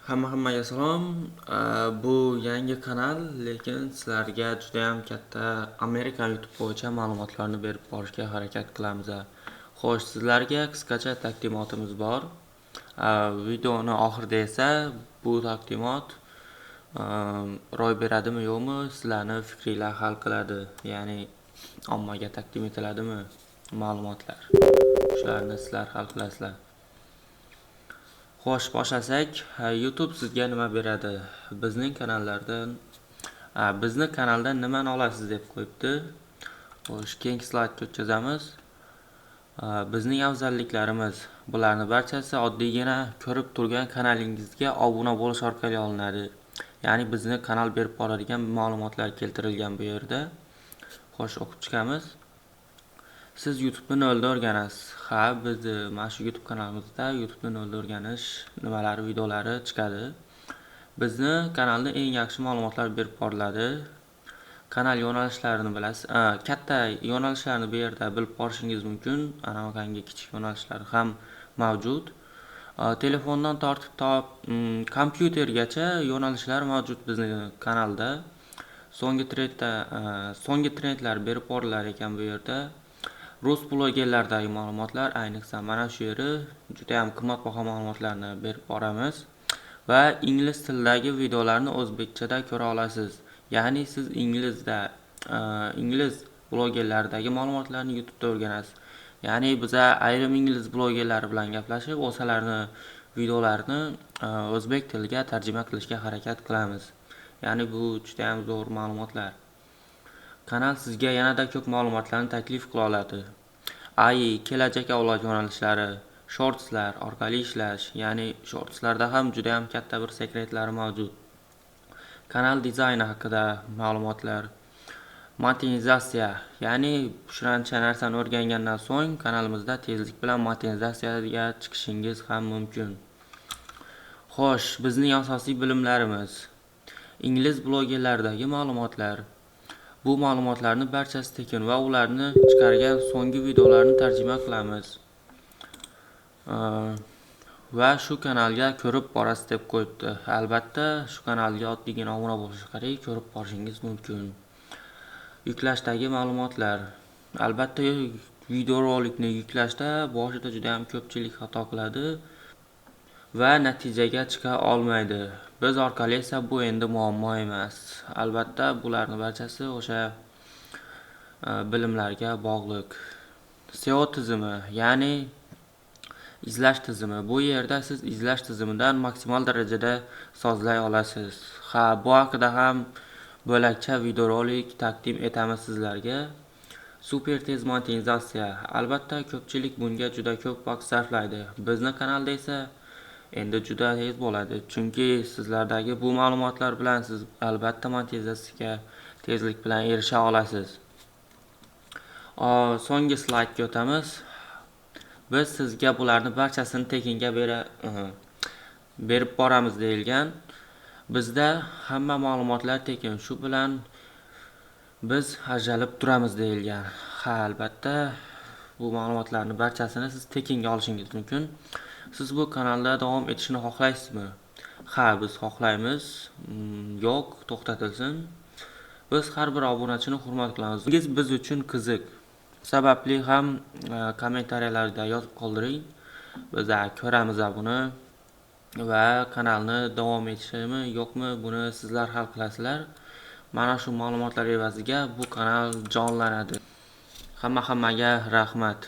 Hammaga salom. Bu yangi kanal, lekin sizlarga juda ham katta Amerika YouTube bo'yicha ma'lumotlarni berib borishga harakat qilamiz. Xo'sh, sizlarga qisqacha taqdimotimiz bor. Videoni oxirida esa bu taqdimot ro'y beradimi yo'qmi, sizlarning fikringlar hal qiladi. Ya'ni ommaga taqdim etiladimi ma'lumotlar. Shularni sizlar hal qilasizlar. Xo'sh, boshlasak, YouTube sizga nima beradi? Bizni kanaldan nimani olasiz deb qo'yibdi. Xo'sh, keyingi slaydga o'tkazamiz. Bizning afzalliklarimiz, bularni barchasi oddiygina ko'rib turgan kanalingizga obuna bo'lish orqali olinadi. Ya'ni bizni kanal berib boradigan ma'lumotlar keltirilgan bu yerda. Xo'sh, o'qib chiqamiz. Siz YouTube'ni noldan o'rganasiz. Biz mana shu YouTube kanalimizda YouTube'ni noldan o'rganish nimalari videolari chiqadi. Bizni kanalda eng yaxshi ma'lumotlar berib boriladi. Kanal yo'nalishlarini bilasiz. Katta yo'nalishlarni bu yerda bilib borishingiz mumkin. Ana bunaqangi kichik yo'nalishlar ham mavjud. Telefondan tortib kompyutergacha yo'nalishlar mavjud bizning kanalda. So'nggi trendlar berib borilar ekan bu yerda. Rus blogerlardagi ma'lumotlar, ayniqsa mana shu yeri juda ham qimmatbaho ma'lumotlarni berib boramiz va ingliz tilidagi videolarni o'zbekchada ko'ra olasiz. Ya'ni siz ingliz blogerlaridagi ma'lumotlarni YouTube'da o'rganasiz. Ya'ni biz ayrim ingliz blogerlari bilan gaplashib, o'shalarni videolarini o'zbek tiliga tarjima qilishga harakat qilamiz. Ya'ni bu juda ham zo'r ma'lumotlar. Kanal sizga yanada ko'p ma'lumotlarni taklif qila oladi. AI, kelajak avlod yo'nalishlari, shortslar orqali ishlash, ya'ni shortslarda ham juda ham katta bir sekretlar mavjud. Kanal dizayni haqida ma'lumotlar, monetizatsiya, ya'ni shuncha narsani o'rgangandan so'ng kanalimizda tezlik bilan monetizatsiyaga chiqishingiz ham mumkin. Xo'sh, bizning asosiy bilimlarimiz, ingliz blogerlaridagi ma'lumotlar. Bu ma'lumotlarni barchasi tekin va ularni chiqargan so'nggi videolarni tarjima qilamiz. Va shu kanalga ko'rib borasiz deb qo'yibdi. Albatta, shu kanalga oddiygina obuna bo'lish orqali ko'rib borishingiz mumkin. Yuklashdagi ma'lumotlar. Albatta, videorolikni yuklashda boshida juda ham ko'pchilik xato qiladi va natijaga chiqa olmaydi. Biz orqali esa bu endi muammo emas. Albatta, bularning barchasi o'sha bilimlarga bog'liq. SEO tizimi, ya'ni izlash tizimi. Bu yerda siz izlash tizimidan maksimal darajada sozlay olasiz. Bu haqida ham bo'lakcha videorolik taqdim etamiz sizlarga. Super tez monetizatsiya. Albatta, ko'pchilik bunga juda ko'p vaqt sarflaydi. Bizning kanalda esa endi juda tez bo'ladi, chunki sizlardagi bu ma'lumotlar bilan siz albatta monetizatsiyaga tezlik bilan erisha olasiz. So'nggi slaydga o'tamiz. Biz sizga bularni barchasini tekinga berib boramiz deyilgan. Bizda hamma ma'lumotlar tekin, shu bilan biz ajralib turamiz deyilgan. Albatta, bu ma'lumotlarni barchasini siz tekinga olishingiz mumkin. Siz bu kanalda davom etishini xohlaysizmi? Biz xohlaymiz. Yo'q, to'xtatilsin. Biz har bir obunachini hurmat qilamiz. Biz uchun qiziq. Sababli ham kommentariyalarda yozib qoldiring. Biz ko'ramiz buni va kanalni davom etishimi yo'qmi, buni sizlar hal qilasizlar. Mana shu ma'lumotlar evaziga bu kanal jonlanadi. Hammaga rahmat.